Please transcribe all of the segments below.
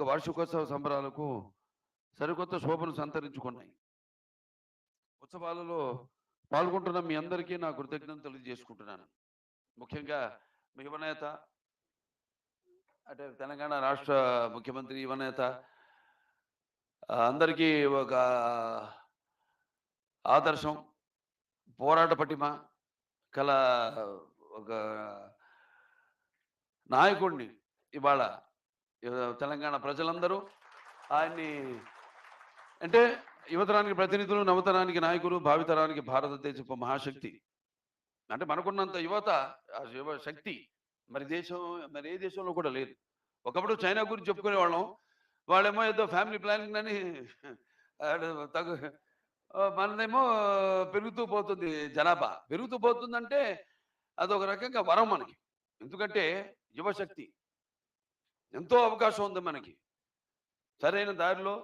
వార్షికోత్సవ సంబరాలకు సరికొత్త శోభను సంతరించుకున్నాయి. ఉత్సవాలలో పాల్గొంటున్న మీ అందరికీ నా కృతజ్ఞతలు తెలియజేసుకుంటున్నాను. ముఖ్యంగా మీ యువనేత, అంటే తెలంగాణ రాష్ట్ర ముఖ్యమంత్రి యువనేత, అందరికీ ఒక ఆదర్శం, పోరాట పటిమ కల ఒక నాయకుడిని ఇవాళ తెలంగాణ ప్రజలందరూ ఆయన్ని, అంటే యువతరానికి ప్రతినిధులు, నవతరానికి నాయకులు, భావితరానికి భారతదేశపు మహాశక్తి. అంటే మనకున్నంత యువత, ఆ యువ శక్తి మరి ఏ దేశంలో కూడా లేదు. ఒకప్పుడు చైనా గురించి చెప్పుకునేవాళ్ళం. వాళ్ళేమో ఏదో ఫ్యామిలీ ప్లానింగ్ అని తగు మనదేమో పెరుగుతూ పోతుంది జనాభా. పెరుగుతూ పోతుందంటే అదొక రకంగా వరం మనకి. ఎందుకంటే యువశక్తి ఎంతో అవకాశం ఉంది మనకి. సరైన దారిలో,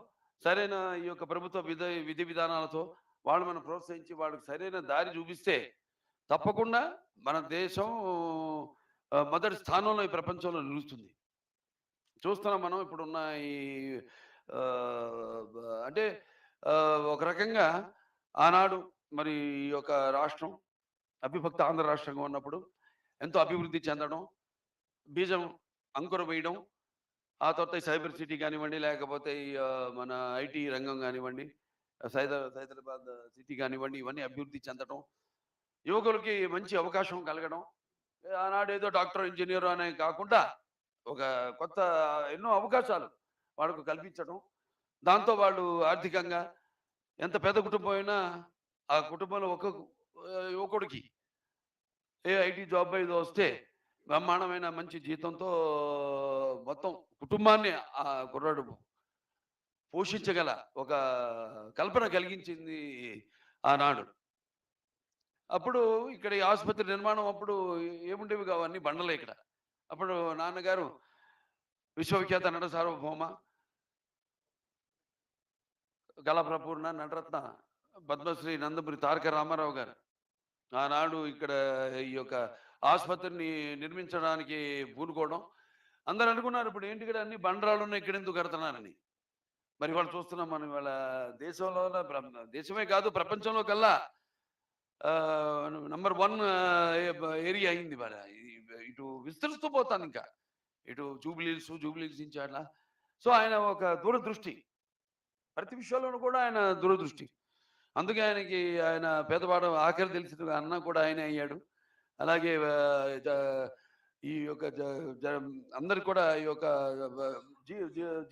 సరైన ఈ యొక్క ప్రభుత్వ విధి విధానాలతో వాళ్ళు మనం ప్రోత్సహించి వాళ్ళకి సరైన దారి చూపిస్తే తప్పకుండా మన దేశం మొదటి స్థానంలో ఈ ప్రపంచంలో నిలుస్తుంది. చూస్తున్నాం మనం ఇప్పుడున్న ఈ అంటే ఒక రకంగా ఆనాడు మరి ఈ యొక్క రాష్ట్రం అవిభక్త ఆంధ్ర రాష్ట్రంగా ఉన్నప్పుడు ఎంతో అభివృద్ధి చెందడం, బీజం అంకుర వేయడం, ఆ తర్వాత ఈ సైబర్ సిటీ కానివ్వండి, లేకపోతే ఈ మన ఐటీ రంగం కానివ్వండి, సైదరాబాద్ సిటీ కానివ్వండి, ఇవన్నీ అభివృద్ధి చెందడం, యువకులకి మంచి అవకాశం కలగడం, ఆనాడు ఏదో డాక్టర్, ఇంజనీర్ అనే కాకుండా ఒక కొత్త ఎన్నో అవకాశాలు వాళ్ళకు కల్పించడం. దాంతో వాళ్ళు ఆర్థికంగా ఎంత పెద్ద కుటుంబం అయినా ఆ కుటుంబంలో ఒక యువకుడికి ఏ ఐటీ జాబ్ ఏదో వస్తే బ్రహ్మాండమైన మంచి జీతంతో మొత్తం కుటుంబాన్ని ఆ కుర్రాడు పోషించగల ఒక కల్పన కలిగించింది ఆనాడు. అప్పుడు ఇక్కడ ఈ ఆసుపత్రి నిర్మాణం అప్పుడు ఏముండేవి కావు, అన్ని బండలే ఇక్కడ. అప్పుడు నాన్నగారు విశ్వవిఖ్యాత నట సార్వభౌమ కళాప్రపూర్ణ నటరత్న పద్మశ్రీ నందమూరి తారక రామారావు గారు ఆనాడు ఇక్కడ ఈ యొక్క ఆసుపత్రిని నిర్మించడానికి పూనుకోవడం. అందరూ అనుకున్నారు ఇప్పుడు ఏంటి ఇక్కడ అన్ని బండరాళ్ళు ఉన్నాయి, ఇక్కడ ఎందుకు కడుతున్నారని. మరి వాళ్ళు చూస్తున్నాం మనం ఇవాళ దేశంలో, దేశమే కాదు ప్రపంచంలో కల్లా నంబర్ 1 ఏరియా అయింది ఇవాళ. ఇటు విస్తరిస్తూ పోతాను ఇంకా ఇటు జూబ్లీహిల్స్ నుంచి అట్లా. సో ఆయన ఒక దూరదృష్టి, ప్రతి విషయంలోనూ కూడా ఆయన దూరదృష్టి. అందుకే ఆయనకి ఆయన పేదవాడు ఆఖరి తెలిసిన అన్న కూడా ఆయనే అయ్యాడు. అలాగే ఈ యొక్క అందరికి కూడా ఈ యొక్క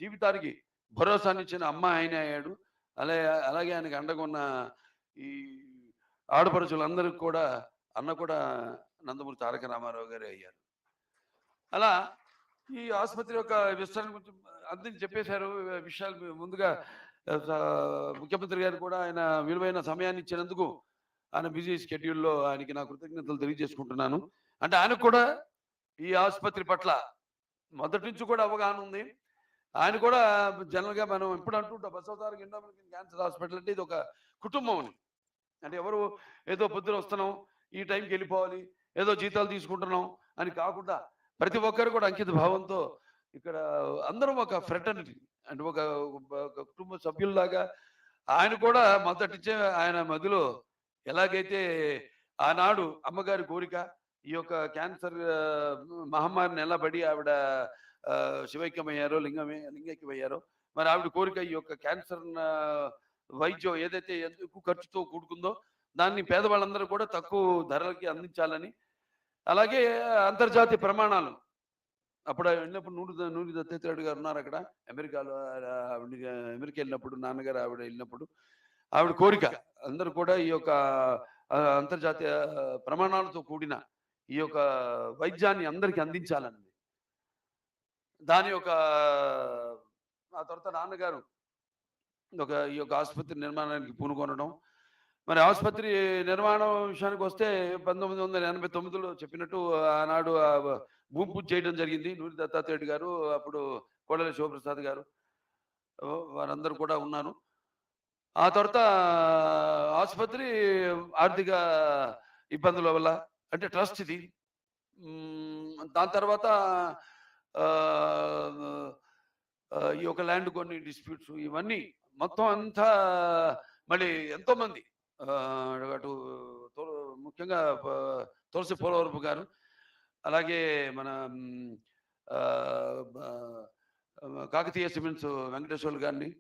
జీవితానికి భరోసానిచ్చిన అమ్మ ఆయనే అయ్యాడు. అలాగే ఆయనకి అండగా ఉన్న ఈ ఆడపడుచులందరికి కూడా అన్న కూడా నందమూరి తారక రామారావు గారే అయ్యారు. అలా ఈ ఆసుపత్రి యొక్క విస్తరణ గురించి అందరికీ చెప్పేశారు విషయాలు. ముందుగా ముఖ్యమంత్రి గారు కూడా ఆయన విలువైన సమయాన్ని ఇచ్చినందుకు ఆయన బిజీ షెడ్యూల్లో ఆయనకి నా కృతజ్ఞతలు తెలియజేసుకుంటున్నాను. అంటే ఆయనకు కూడా ఈ ఆసుపత్రి పట్ల మొదటి నుంచి కూడా అవగాహన ఉంది. ఆయన కూడా జనరల్గా మనం ఎప్పుడు అంటుంటాం బసవతారక ఎండోమెంట్ క్యాన్సర్ హాస్పిటల్ అంటే ఇది ఒక కుటుంబం అని. అంటే ఎవరు ఏదో పొద్దున వస్తున్నాం, ఈ టైంకి వెళ్ళిపోవాలి, ఏదో జీతాలు తీసుకుంటున్నాం అని కాకుండా ప్రతి ఒక్కరు కూడా అంకిత భావంతో ఇక్కడ అందరం ఒక ఫ్రెటర్నిటీ, అంటే ఒక కుటుంబ సభ్యుల్లాగా ఆయన కూడా మొదటిచ్చే ఆయన మదిలో ఎలాగైతే ఆనాడు అమ్మగారి కోరిక ఈ యొక్క క్యాన్సర్ మహమ్మారిని ఎలాబడి ఆవిడ శివైక్యమయ్యారో లింగైక్యమయ్యారో, మరి ఆవిడ కోరిక ఈ యొక్క క్యాన్సర్ వైద్యం ఏదైతే ఎక్కువ ఖర్చుతో కూడుకుందో దాన్ని పేదవాళ్ళందరూ కూడా తక్కువ ధరలకి అందించాలని, అలాగే అంతర్జాతీయ ప్రమాణాలు. అప్పుడు వెళ్ళినప్పుడు నూరి దత్తాత్రేయుడు గారు ఉన్నారు అక్కడ అమెరికాలో. అమెరికా వెళ్ళినప్పుడు నాన్నగారు ఆవిడ వెళ్ళినప్పుడు ఆవిడ కోరిక అందరూ కూడా ఈ యొక్క అంతర్జాతీయ ప్రమాణాలతో కూడిన ఈ యొక్క వైద్యాన్ని అందరికీ అందించాలన్నది. దాని యొక్క ఆ తర్వాత నాన్నగారు ఈ యొక్క ఆసుపత్రి నిర్మాణానికి పూనుకొనడం. మరి ఆసుపత్రి నిర్మాణం విషయానికి వస్తే 1989లో చెప్పినట్టు ఆనాడు భూమి పూజ చేయడం జరిగింది. నూరి దత్తాత్రేయుడు గారు, అప్పుడు కోడెల శివప్రసాద్ గారు, వారందరూ కూడా ఉన్నారు. ఆ తర్వాత ఆసుపత్రి ఆర్థిక ఇబ్బందుల వల్ల, అంటే ట్రస్ట్ ఇది, దాని తర్వాత ఈ యొక్క ల్యాండ్ కొన్ని డిస్ప్యూట్స్ ఇవన్నీ మొత్తం అంతా మళ్ళీ ఎంతోమంది అటు ముఖ్యంగా తులసి పోలవరపు గారు, అలాగే మన కాకతీయ సిమెంట్స్ వెంకటేశ్వర్లు గారిని,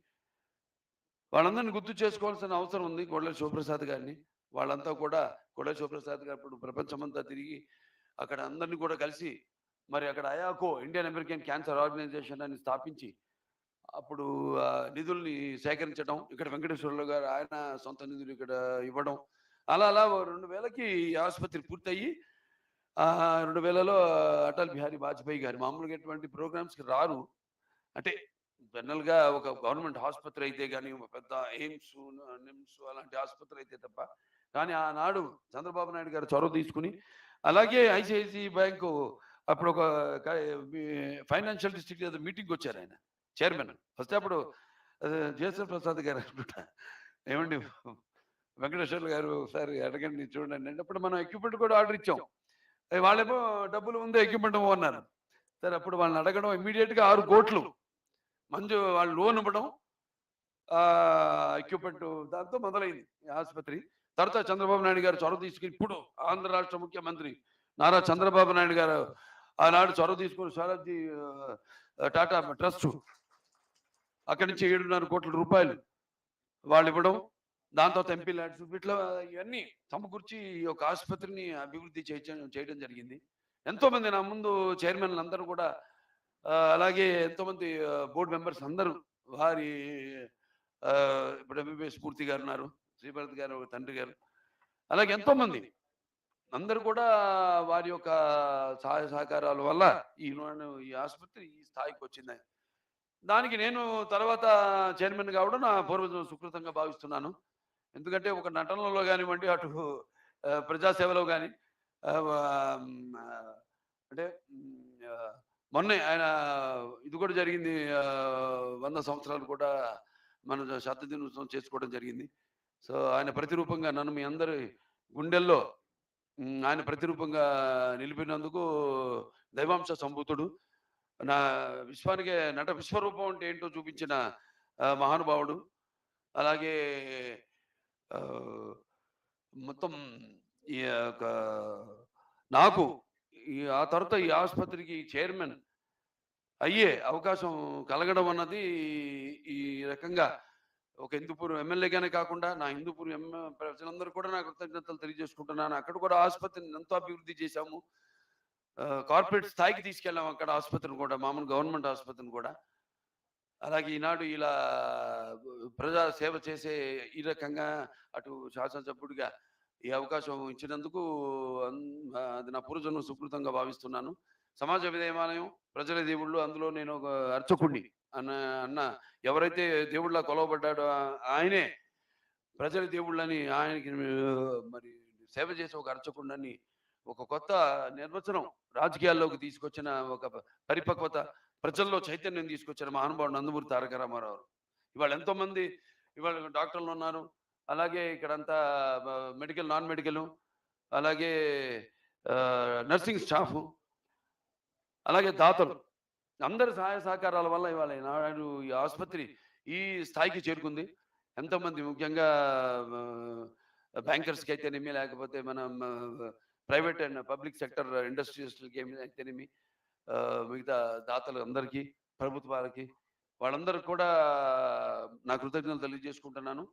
వాళ్ళందరినీ గుర్తు చేసుకోవాల్సిన అవసరం ఉంది. గొడ్ల శివప్రసాద్ గారిని, వాళ్ళంతా కూడా గొడ్ల శివప్రసాద్ గారు ఇప్పుడు ప్రపంచమంతా తిరిగి అక్కడ అందరినీ కూడా కలిసి మరి అక్కడ అయాకో ఇండియన్ అమెరికన్ క్యాన్సర్ ఆర్గనైజేషన్ అని స్థాపించి అప్పుడు నిధుల్ని సేకరించడం, ఇక్కడ వెంకటేశ్వర్లు గారు ఆయన సొంత నిధులు ఇక్కడ ఇవ్వడం, అలా అలా 2000కి ఆసుపత్రి పూర్తయ్యి 2000లో అటల్ బిహారీ వాజ్పేయి గారు మామూలుగా ఎటువంటి ప్రోగ్రామ్స్కి రారు. అంటే జనరల్గా ఒక గవర్నమెంట్ ఆసుపత్రి అయితే కానీ పెద్ద ఎయిమ్స్, నిమ్స్ అలాంటి ఆసుపత్రి అయితే తప్ప, కానీ ఆనాడు చంద్రబాబు నాయుడు గారు చొరవ తీసుకుని, అలాగే ఐసిఐసిఐ బ్యాంకు అప్పుడు ఒక ఫైనాన్షియల్ డిస్ట్రిక్ట్ ఏదో మీటింగ్కి వచ్చారు ఆయన చైర్మన్. వస్తే అప్పుడు జేసన్ ప్రసాద్ గారు అనుకుంటా, ఏమండి వెంకటేశ్వర్లు గారు ఒకసారి అడగండి చూడండి అంటే, అప్పుడు మనం ఎక్విప్మెంట్ కూడా ఆర్డర్ ఇచ్చాం. వాళ్ళేమో డబ్బులు ఉందే ఎక్విప్మెంట్ అన్నారు. సరే అప్పుడు వాళ్ళని అడగడం ఇమ్మీడియట్గా 6 కోట్లు వాళ్ళు లోన్ ఇవ్వడం, ఎక్విప్మెంట్ దాంతో మొదలైంది ఆసుపత్రి. తర్వాత చంద్రబాబు నాయుడు గారు చొరవ తీసుకుని ఇప్పుడు ఆంధ్ర రాష్ట్ర ముఖ్యమంత్రి నారా చంద్రబాబు నాయుడు గారు ఆనాడు చొరవ తీసుకుని స్వరాజ్జీ టాటా ట్రస్ట్ అక్కడి నుంచి 7.5 కోట్ల రూపాయలు వాళ్ళు ఇవ్వడం, దాని తర్వాత ఎంపీ ల్యాడ్స్ ఇట్లా ఇవన్నీ సమకూర్చి ఒక ఆసుపత్రిని అభివృద్ధి చేయడం జరిగింది. ఎంతోమంది నా ముందు చైర్మన్లు అందరూ కూడా, అలాగే ఎంతోమంది బోర్డు మెంబర్స్ అందరూ వారి ఇప్పుడు ఎంబీబీఎస్ పూర్తి గారు ఉన్నారు, శ్రీభరత్ గారు తండ్రి గారు, అలాగే ఎంతోమంది అందరూ కూడా వారి యొక్క సహాయ సహకారాల వల్ల ఈ ఆసుపత్రి ఈ స్థాయికి వచ్చింది. దానికి నేను తర్వాత చైర్మన్ కావడం నా పూర్వజం సుకృతంగా భావిస్తున్నాను. ఎందుకంటే ఒక నటనలో కానివ్వండి, అటు ప్రజాసేవలో కానీ, అంటే మొన్నే ఆయన ఇది కూడా జరిగింది, 100 సంవత్సరాలు కూడా మన శత దినోత్సవం చేసుకోవడం జరిగింది. సో ఆయన ప్రతిరూపంగా నన్ను మీ అందరి గుండెల్లో ఆయన ప్రతిరూపంగా నిలిపినందుకు దైవాంశ సంభూతుడు, నా విశ్వానికి నట విశ్వరూపం అంటే ఏంటో చూపించిన మహానుభావుడు. అలాగే మొత్తం ఈ యొక్క నాకు ఆ తర్వాత ఈ ఆసుపత్రికి చైర్మన్ అయ్యే అవకాశం కలగడం అన్నది ఈ రకంగా ఒక హిందూపూర్ ఎమ్మెల్యేగానే కాకుండా నా హిందూపూర్ ప్రజలందరూ కూడా నాకు కృతజ్ఞతలు తెలియజేసుకుంటున్నాను. అక్కడ కూడా ఆసుపత్రిని ఎంతో అభివృద్ధి చేశాము, కార్పొరేట్ స్థాయికి తీసుకెళ్ళాము అక్కడ ఆసుపత్రిని కూడా, మామూలు గవర్నమెంట్ ఆసుపత్రిని కూడా. అలాగే ఈనాడు ఇలా ప్రజా సేవ చేసే ఈ రకంగా అటు శాసనసభ్యుడిగా ఈ అవకాశం ఇచ్చినందుకు అది నా పూర్వజన్మ సుకృతంగా భావిస్తున్నాను. సమాజ విదేవాలయం ప్రజల దేవుళ్ళు, అందులో నేను ఒక అర్చకుడిని అన్న ఎవరైతే దేవుళ్ళ కొలవబడ్డాడో ఆయనే ప్రజల దేవుళ్ళని, ఆయనకి మరి సేవ చేసే ఒక అర్చకుడిని ఒక కొత్త నిర్వచనం రాజకీయాల్లోకి తీసుకొచ్చిన ఒక పరిపక్వత, ప్రజల్లో చైతన్యం తీసుకొచ్చిన మహానుభావుడు నందమూరి తారక రామారావు. ఇవాళ ఎంతోమంది ఇవాళ డాక్టర్లు ఉన్నారు, అలాగే ఇక్కడంతా మెడికల్ నాన్ మెడికల్, అలాగే నర్సింగ్ స్టాఫ్, అలాగే దాతలు అందరి సహాయ సహకారాల వల్ల ఇవాళ నాడు ఈ ఆసుపత్రి ఈ స్థాయికి చేరుకుంది. ఎంతోమంది ముఖ్యంగా బ్యాంకర్స్కి అయితేనేమి, లేకపోతే మన ప్రైవేట్ అండ్ పబ్లిక్ సెక్టర్ ఇండస్ట్రియలిస్టులకి అయితేనేమి, మిగతా దాతలు అందరికీ, ప్రభుత్వాలకి, వాళ్ళందరికీ కూడా నా కృతజ్ఞతలు తెలియజేసుకుంటున్నాను.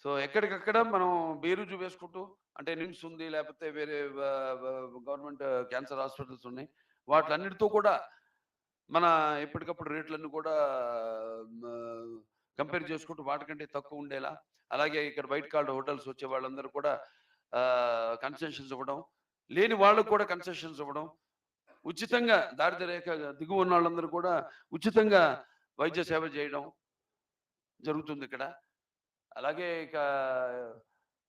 సో ఎక్కడికక్కడ మనం బేరుజు వేసుకుంటూ, అంటే నిమ్స్ ఉంది, లేకపోతే వేరే గవర్నమెంట్ క్యాన్సర్ హాస్పిటల్స్ ఉన్నాయి, వాటిలన్నిటితో కూడా మన ఎప్పటికప్పుడు రేట్లన్నీ కూడా కంపేర్ చేసుకుంటూ వాటికంటే తక్కువ ఉండేలా, అలాగే ఇక్కడ వైట్ కార్డ్ హోటల్స్ వచ్చే వాళ్ళందరూ కూడా కన్సెషన్స్ ఇవ్వడం, లేని వాళ్ళకు కూడా కన్సెషన్స్ ఇవ్వడం, ఉచితంగా దారిద్ర్య రేఖ దిగువ ఉన్న వాళ్ళందరూ కూడా ఉచితంగా వైద్య సేవ చేయడం జరుగుతుంది ఇక్కడ. అలాగే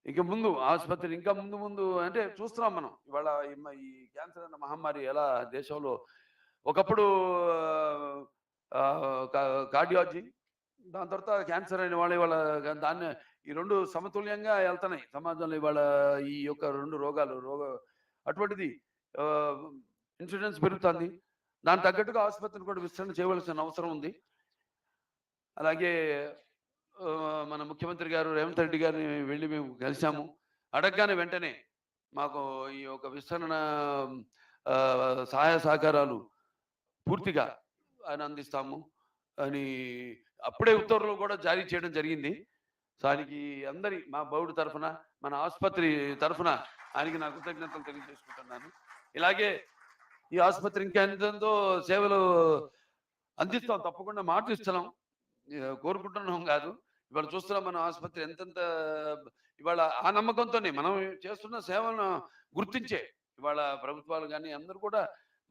ఇక ముందు ఆసుపత్రి ఇంకా ముందు ముందు అంటే చూస్తున్నాం మనం ఇవాళ ఈ క్యాన్సర్ అన్న మహమ్మారి ఎలా దేశంలో, ఒకప్పుడు కార్డియాలజీ, దాని తర్వాత క్యాన్సర్ అయిన వాళ్ళు ఇవాళ దాన్ని ఈ రెండు సమతుల్యంగా వెళ్తున్నాయి సమాజంలో. ఇవాళ ఈ యొక్క రెండు రోగాలు అటువంటిది ఇన్సూరెన్స్ పెరుగుతుంది, దాని తగ్గట్టుగా ఆసుపత్రిని కూడా విస్తరణ చేయవలసిన అవసరం ఉంది. అలాగే మన ముఖ్యమంత్రి గారు రేవంత్ రెడ్డి గారిని వెళ్లి మేము కలిసాము. అడగగానే వెంటనే మాకు ఈ యొక్క విస్తరణ సహాయ సహకారాలు పూర్తిగా ఆయన అందిస్తాము అని అప్పుడే ఉత్తర్వులు కూడా జారీ చేయడం జరిగింది. దానికి అందరి మా బోర్డు తరఫున, మన ఆసుపత్రి తరఫున ఆయనకి నా కృతజ్ఞతలు తెలియజేసుకుంటున్నాను. ఇలాగే ఈ ఆసుపత్రి ఇంకా ఎంతెంతో సేవలు అందిస్తాం. తప్పకుండా మాటిస్తున్నాం. కోరుకుంటున్నాం కాదు. ఇవాళ చూస్తున్నాం మనం ఆసుపత్రి ఎంతెంత ఇవాళ ఆ నమ్మకంతోనే మనం చేస్తున్న సేవలను గుర్తించే ఇవాళ ప్రభుత్వాలు గాని అందరూ కూడా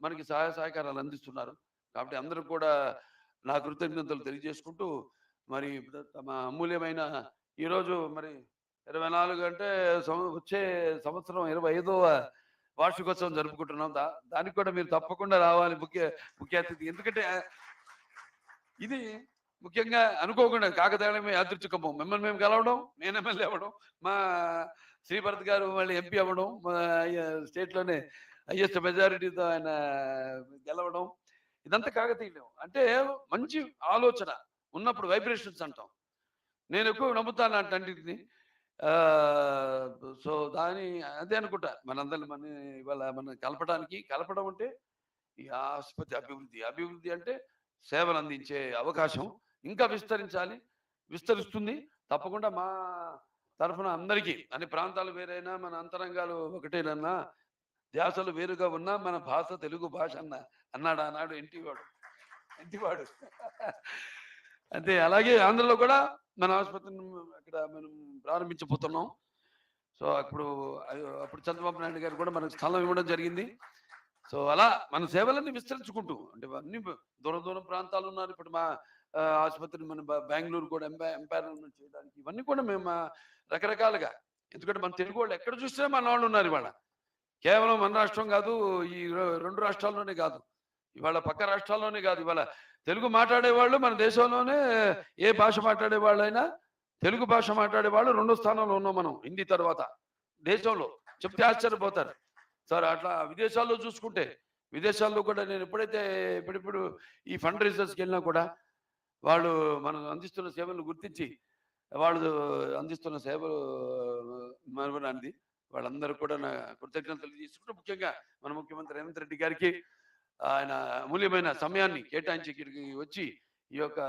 మనకి సహాయ సహకారాలు అందిస్తున్నారు. కాబట్టి అందరూ కూడా నా కృతజ్ఞతలు తెలియజేసుకుంటూ మరి తమ అమూల్యమైన ఈరోజు మరి 24 అంటే వచ్చే సంవత్సరం 25వ వార్షికోత్సవం జరుపుకుంటున్నాం. దానికి కూడా మీరు తప్పకుండా రావాలి ముఖ్య అతిథి. ఎందుకంటే ఇది ముఖ్యంగా అనుకోకుండా కాకతాళమే యాదృచ్ఛికము. మిమ్మల్ని మేము కలవడం, నేను ఎమ్మెల్యే అవ్వడం, మా శ్రీభరత్ గారు మళ్ళీ ఎంపీ అవ్వడం, మా స్టేట్‌లోనే హైయెస్ట్ మెజారిటీతో ఆయన గెలవడం. ఇదంతా కాకతీయం. అంటే మంచి ఆలోచన ఉన్నప్పుడు వైబ్రేషన్స్ అంటాం. నేను ఎక్కువ నమ్ముతాను అటన్నిటిని. ఆహ్, సో, అదే అనుకుంటా. మనందరిని ఇవాళ మనం కలపడం అంటే ఈ ఆసుపత్రి అభివృద్ధి. అభివృద్ధి అంటే సేవలందించే అవకాశం ఇంకా విస్తరించాలి. విస్తరిస్తుంది. తప్పకుండా మా తరఫున అందరికీ అన్ని ప్రాంతాలు వేరైనా మన అంతరంగాలు ఒకటేనన్నా ధ్యాసలు వేరుగా ఉన్నా మన భాష తెలుగు భాష అన్నాడు ఆనాడు ఎన్టీవాడు. అంతే అలాగే ఆంధ్రలో కూడా మన ఆసుపత్రిని అక్కడ మనం ప్రారంభించబోతున్నాం. సో, అప్పుడు చంద్రబాబు నాయుడు గారు కూడా మనకు స్థలం ఇవ్వడం జరిగింది. సో, అలా మన సేవలన్నీ విస్తరించుకుంటూ అంటే అన్ని దూరం దూరం ప్రాంతాలు ఉన్నారు. ఇప్పుడు మా ఆసుపత్రిని మన బెంగుళూరు కూడా ఎంపైర్‌మెంట్ చేయడానికి ఇవన్నీ కూడా మేము రకరకాలుగా ఎందుకంటే మన తెలుగు వాళ్ళు ఎక్కడ చూసినా మనోళ్ళు ఉన్నారు ఇవాళ. కేవలం మన రాష్ట్రం కాదు, ఈ 2 రాష్ట్రాల్లోనే కాదు. ఇవాళ పక్క రాష్ట్రాల్లోనే కాదు. ఇవాళ తెలుగు మాట్లాడేవాళ్ళు మన దేశంలోనే ఏ భాష మాట్లాడేవాళ్ళైనా తెలుగు భాష మాట్లాడేవాళ్ళు 2 స్థానంలో ఉన్నాం మనం హిందీ తర్వాత. దేశంలో చెప్తే ఆశ్చర్యపోతారు. సార్ అట్లా విదేశాల్లో చూసుకుంటే, విదేశాల్లో కూడా నేను ఎప్పుడైతే ఇప్పుడిప్పుడు ఈ ఫండ్ రైజర్స్‌కెళ్ళినా కూడా వాళ్ళు మనం అందిస్తున్న సేవలను గుర్తించి, వాళ్ళు అందిస్తున్న సేవలు మరువరానిది. వాళ్ళందరూ కూడా నా కృతజ్ఞతలు తెలియజేసుకుంటూ ముఖ్యంగా మన ముఖ్యమంత్రి రేవంత్ రెడ్డి గారికి ఆయన అమూల్యమైన సమయాన్ని కేటాయించి ఇక్కడికి వచ్చి ఈ యొక్క